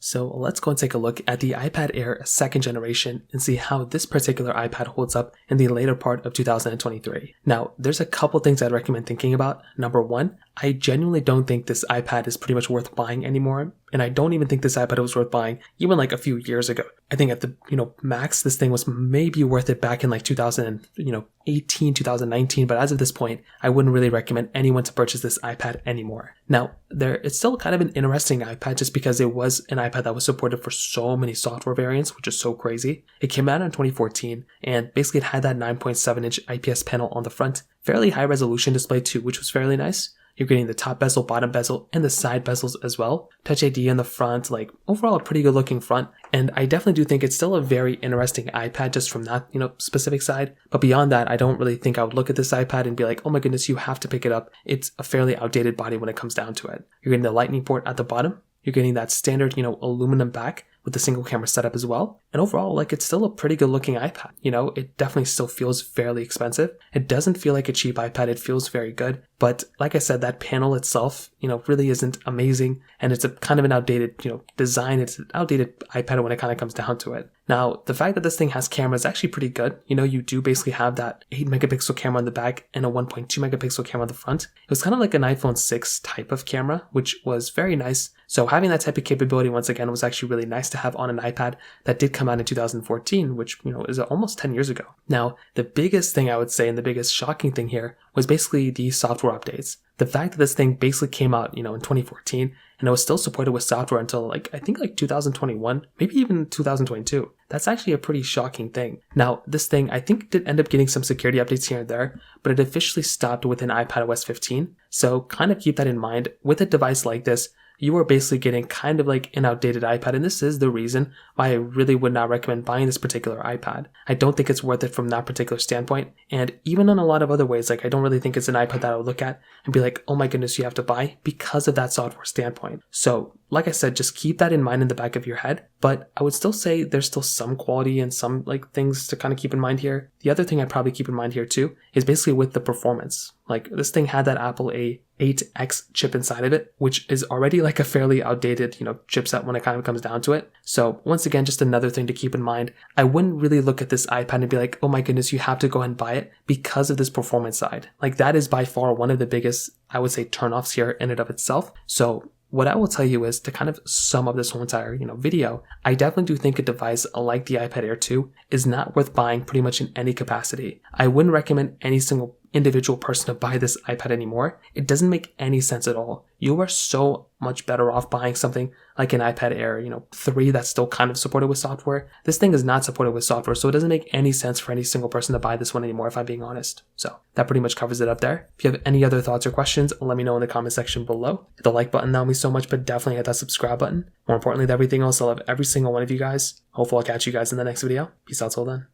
So let's go and take a look at the iPad Air 2nd generation and see how this particular iPad holds up in the later part of 2023. Now, there's a couple things I'd recommend thinking about. Number one, I genuinely don't think this iPad is pretty much worth buying anymore. And I don't even think this iPad was worth buying even like a few years ago. I think at the, max, this thing was maybe worth it back in like 2018, 2019. But as of this point, I wouldn't really recommend anyone to purchase this iPad anymore. Now, it's still kind of an interesting iPad just because it was an iPad that was supported for so many software variants, which is so crazy. It came out in 2014 and basically it had that 9.7-inch IPS panel on the front. Fairly high resolution display too, which was fairly nice. You're getting the top bezel, bottom bezel, and the side bezels as well. Touch ID on the front, like overall a pretty good looking front. And I definitely do think it's still a very interesting iPad just from that, specific side. But beyond that, I don't really think I would look at this iPad and be like, oh my goodness, you have to pick it up. It's a fairly outdated body when it comes down to it. You're getting the lightning port at the bottom. You're getting that standard, aluminum back with the single camera setup as well. And overall, it's still a pretty good looking iPad. It definitely still feels fairly expensive. It doesn't feel like a cheap iPad. It feels very good. But like I said, that panel itself, really isn't amazing. And it's a kind of an outdated, design. It's an outdated iPad when it kind of comes down to it. Now, the fact that this thing has camera is actually pretty good. You do basically have that 8 megapixel camera on the back and a 1.2 megapixel camera on the front. It was kind of like an iPhone 6 type of camera, which was very nice. So having that type of capability, once again, was actually really nice to have on an iPad that did come out in 2014, which, is almost 10 years ago. Now, the biggest thing I would say and the biggest shocking thing here was basically the software updates. The fact that this thing basically came out, in 2014 and it was still supported with software until I think 2021, maybe even 2022. That's actually a pretty shocking thing. Now, this thing, I think did end up getting some security updates here and there, but it officially stopped within iPadOS 15. So kind of keep that in mind. With a device like this, you are basically getting kind of like an outdated iPad. And this is the reason why I really would not recommend buying this particular iPad. I don't think it's worth it from that particular standpoint. And even in a lot of other ways, I don't really think it's an iPad that I would look at and be like, oh my goodness, you have to buy because of that software standpoint. So like I said, just keep that in mind in the back of your head. But I would still say there's still some quality and some things to kind of keep in mind here. The other thing I'd probably keep in mind here too is basically with the performance. This thing had that Apple A8X chip inside of it, which is already a fairly outdated, chipset when it kind of comes down to it. So once again, just another thing to keep in mind. I wouldn't really look at this iPad and be like, oh my goodness, you have to go ahead and buy it because of this performance side. That is by far one of the biggest, I would say, turnoffs here in and of itself. So what I will tell you is to kind of sum up this whole entire, video, I definitely do think a device like the iPad Air 2 is not worth buying pretty much in any capacity. I wouldn't recommend any single individual person to buy this iPad anymore. It doesn't make any sense at all. You are so much better off buying something like an iPad Air, 3 that's still kind of supported with software. This thing is not supported with software, so it doesn't make any sense for any single person to buy this one anymore, if I'm being honest. So that pretty much covers it up there. If you have any other thoughts or questions, let me know in the comment section below. Hit the like button, that would mean so much, but definitely hit that subscribe button. More importantly than everything else, I love every single one of you guys. Hopefully I'll catch you guys in the next video. Peace out till then.